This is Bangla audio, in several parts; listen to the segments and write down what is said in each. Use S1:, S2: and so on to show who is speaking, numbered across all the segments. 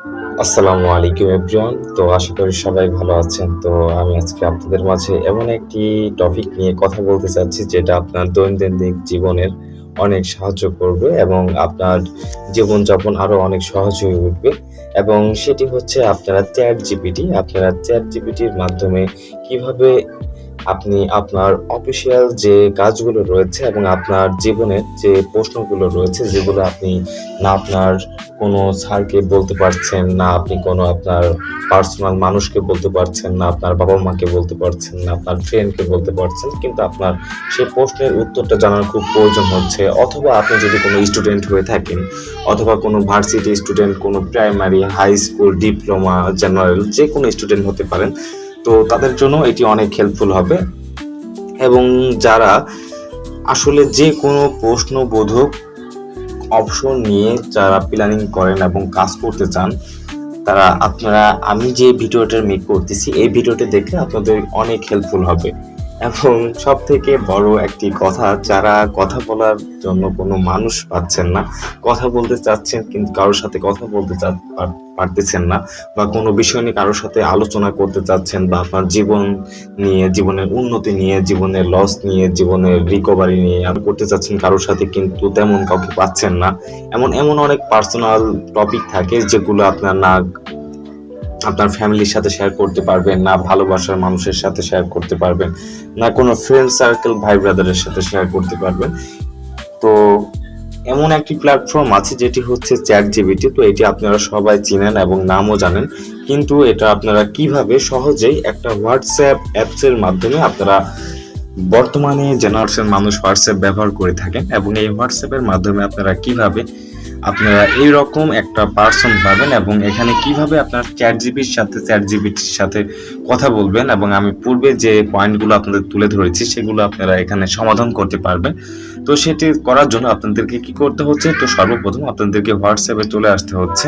S1: আসসালামু আলাইকুম এভরিওয়ান। তো আশা করি সবাই ভালো আছেন। তো আমি আজকে আপনাদের মাঝে এমন একটি টপিক নিয়ে কথা বলতে চাচ্ছি যেটা আপনার দৈনন্দিন জীবনের অনেক সাহায্য করবে এবং আপনার জীবনযাপন আরো অনেক সহজ হয়ে উঠবে। এবং সেটি হচ্ছে আপনারা চ্যাট জিপিটির মাধ্যমে কিভাবে আপনি আপনার অফিসিয়াল যে কাজগুলো রয়েছে এবং আপনার জীবনের যে প্রশ্নগুলো রয়েছে যেগুলো আপনি না আপনার কোনো স্যারকে বলতে পারছেন, না আপনি কোনো আপনার পার্সোনাল মানুষকে বলতে পারছেন, না আপনার বাবা-মাকে বলতে পারছেন, না আপনার ফ্রেন্ডকে বলতে পারছেন। কিন্তু আপনার সেই প্রশ্নের উত্তরটা জানার খুব প্রয়োজন হচ্ছে। অথবা আপনি যদি কোনো স্টুডেন্ট হয়ে থাকেন, অথবা কোনো ভার্সিটি স্টুডেন্ট, কোনো primary, high school, diploma, general যেকোনো স্টুডেন্ট হতে পারেন। তো তাদের জন্য এটি অনেক হেল্পফুল হবে। এবং যারা আসলে যে কোনো প্রশ্নবোধক অপশন নিয়ে যারা প্ল্যানিং করেন এবং কাজ করতে চান, তারা আপনারা আমি যে ভিডিওটা মেক করতেছি এই ভিডিওটা দেখলে আপনাদের অনেক হেল্পফুল হবে। এবং সব থেকে বড় একটি কথা, যারা কথা বলার জন্য কোনো মানুষ পাচ্ছেন না, কথা বলতে চাচ্ছেন কিন্তু কারোর সাথে কথা বলতে পারতেছেন না, বা কোনো বিষয় নিয়ে কারোর সাথে আলোচনা করতে চাচ্ছেন, বা আপনার জীবন নিয়ে, জীবনের উন্নতি নিয়ে, জীবনের লস নিয়ে, জীবনের রিকভারি নিয়ে আর করতে চাচ্ছেন কারোর সাথে, কিন্তু তেমন কাউকে পাচ্ছেন না। এমন এমন অনেক পার্সোনাল টপিক থাকে যেগুলো আপনার না আপনার ফ্যামিলির সাথে শেয়ার করতে পারবেন, না ভালোবাসার মানুষের সাথে শেয়ার করতে পারবেন, না কোনো ফ্রেন্ড সার্কেল ভাই ব্রাদারের সাথে শেয়ার করতে পারবেন। তো এমন একটি প্ল্যাটফর্ম আছে যেটি হচ্ছে চ্যাট জিপিটি। তো এটি আপনারা সবাই চিনেন এবং নামও জানেন, কিন্তু এটা আপনারা কিভাবে সহজেই একটা হোয়াটসঅ্যাপ অ্যাপসের মাধ্যমে আপনারা বর্তমানে জেনারেশন মানুষ হোয়াটসঅ্যাপ ব্যবহার করে থাকেন, এবং এই হোয়াটসঅ্যাপের মাধ্যমে আপনারা কিভাবে আপনারা এইরকম একটা পার্সন পাবেন এবং এখানে কিভাবে আপনার চ্যাট জিপিটির সাথে কথা বলবেন, এবং আমি পূর্বে যে পয়েন্টগুলো আপনাদের তুলে ধরেছি সেগুলো আপনারা এখানে সমাধান করতে পারবেন। তো সেটি করার জন্য আপনাদেরকে কি করতে হচ্ছে, তো সর্বপ্রথম আপনাদেরকে হোয়াটসঅ্যাপে চলে আসতে হচ্ছে।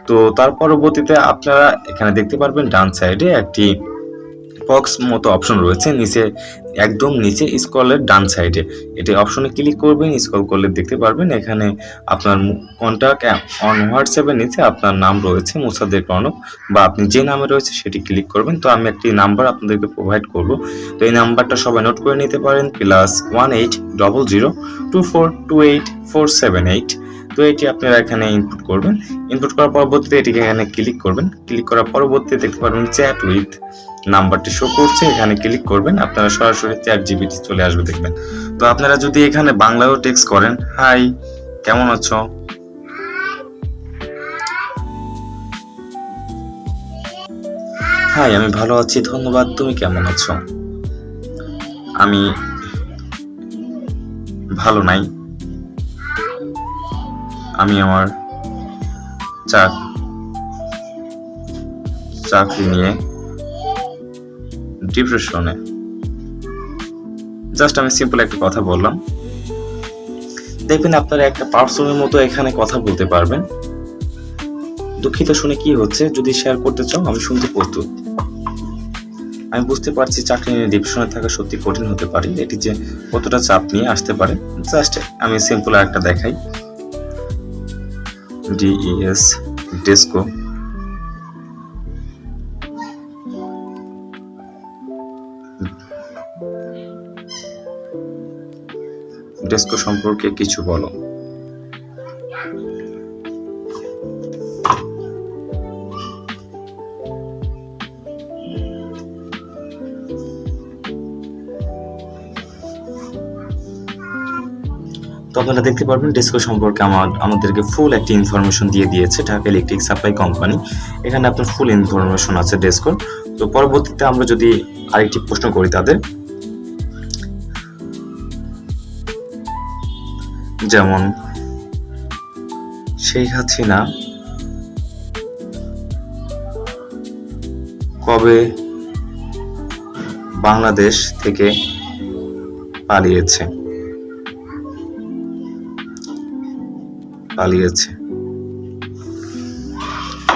S1: তো তার পরবর্তীতে আপনারা এখানে দেখতে পারবেন ডান সাইডে একটি বক্স মতো অপশন রয়েছে, নিচে একদম নিচে স্ক্রলের ডান সাইডে এটি অপশনে ক্লিক করবেন। স্ক্রল করলে দেখতে পারবেন এখানে আপনার কন্টাক্ট অন হোয়াটসঅ্যাপের নিচে আপনার নাম রয়েছে মুসাদ্দেক রনক, বা আপনি যে নামে রয়েছে সেটি ক্লিক করবেন। তো আমি একটি নাম্বার আপনাদেরকে প্রোভাইড করব। তো এই নাম্বারটা সবাই নোট করে নিতে পারেন, +1800242847 তো এটি আপনারা এখানে ইনপুট করবেন। ইনপুট করার পরবর্তীতে এটিকে এখানে ক্লিক করবেন। ক্লিক করার পরবর্তীতে দেখতে পারবেন চ্যাট উইথ নাম্বারটি শো করছে, এখানে ক্লিক করবেন, আপনারা সরাসরি চ্যাট জিপিটি চলে আসবে দেখবেন। তো আপনারা যদি এখানে বাংলায়ও টেক্সট করেন, হাই কেমন আছো, হাই আমি ভালো আছি ধন্যবাদ, তুমি কেমন আছো, আমি ভালো নাই, আমি আমার চাকরি নিয়ে ডিপ্রেশনে, জাস্ট আমি সিম্পল একটা কথা বললাম। দেখবেন আপনারা একটা পার্সনের মতো এখানে কথা বলতে পারবেন। দুঃখিত শুনে কি হচ্ছে, যদি শেয়ার করতে চাও আমি শুনতে প্রস্তুত। আমি বুঝতে পারছি চাকরি নিয়ে ডিপ্রেশনে থাকা সত্যি কঠিন হতে পারে, এটি যে কতটা চাপ নিয়ে আসতে পারে। জাস্ট আমি সিম্পল একটা দেখাই, ডিইএস ডেস্কো সম্পর্কে কিছু বলো। তো আপনারা দেখতে পারবেন ডেস্কো সম্পর্কে আমাদেরকে ফুল একটি ইনফরমেশন দিয়ে দিয়েছে ঢাকা ইলেকট্রিক সাপ্লাই কোম্পানি। এখানে আপনার ফুল ইনফরমেশন আছে ডেস্কোর। তো পরবর্তীতে আমরা যদি আরেকটি প্রশ্ন করি তাদের, যেমন শেখ হাসিনা কবে বাংলাদেশ থেকে পালিয়েছে,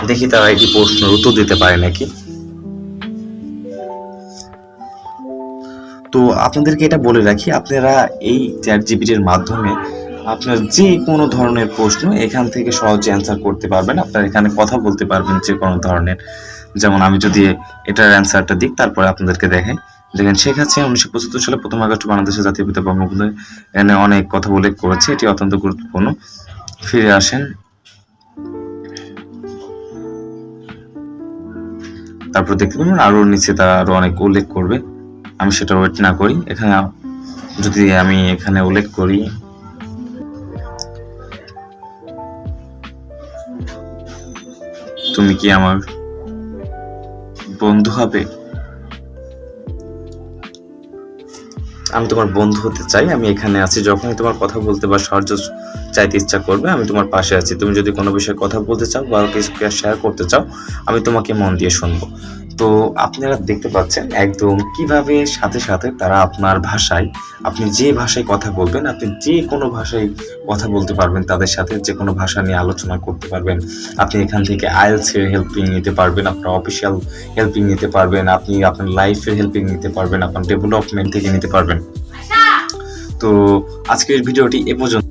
S1: দেখি তারা এটি প্রশ্নের উত্তর দিতে পারে নাকি। তো আপনাদেরকে এটা বলে রাখি, আপনারা এই চ্যাট জিপিটির মাধ্যমে আপনার যে কোনো ধরনের প্রশ্ন এখান থেকে সহজে অ্যান্সার করতে পারবেন। আপনার এখানে কথা বলতে পারবেন যে কোনো ধরনের। যেমন আমি যদি এটার অ্যান্সারটা দিই তারপরে আপনাদেরকে দেখাই। দেখেন শেখ হাসিনা 1975 সালে 1 আগস্ট বাংলাদেশের জাতীয় পিতা বঙ্গবন্ধু এখানে অনেক কথা উল্লেখ করেছে। এটি অত্যন্ত গুরুত্বপূর্ণ। ফিরে আসেন। তারপর দেখতে পাবেন আরো নিচে তারা আরো অনেক উল্লেখ করবে। আমি সেটা ওয়েট না করি। এখানে যদি আমি এখানে উল্লেখ করি, তুমি কি আমার বন্ধু হবে? আমি তোমার বন্ধু হতে চাই। আমি এখানে আছি। যখনই তোমার কথা বলতে বা সাহায্য চাইতে ইচ্ছা করবে, আমি তোমার পাশে আছি। তুমি যদি কোনো বিষয়ে কথা বলতে চাও বা কিছু শেয়ার করতে চাও, আমি তোমাকে মন দিয়ে শুনবো। তো আপনারা দেখতে পাচ্ছেন একদম কিভাবে সাথে সাথে তারা আপনার ভাষায়, আপনি যে ভাষায় কথা বলবেন, আপনি যে কোনো ভাষায় কথা বলতে পারবেন, তাদের সাথে যে কোনো ভাষা নিয়ে আলোচনা করতে পারবেন। আপনি এখান থেকে IELTS এর হেল্পিং নিতে পারবেন, আপনার অফিসিয়াল হেল্পিং নিতে পারবেন, আপনি আপনার লাইফের হেল্পিং নিতে পারবেন, আপনার ডেভেলপমেন্ট থেকে নিতে পারবেন। তো আজকের ভিডিওটি এ পর্যন্ত।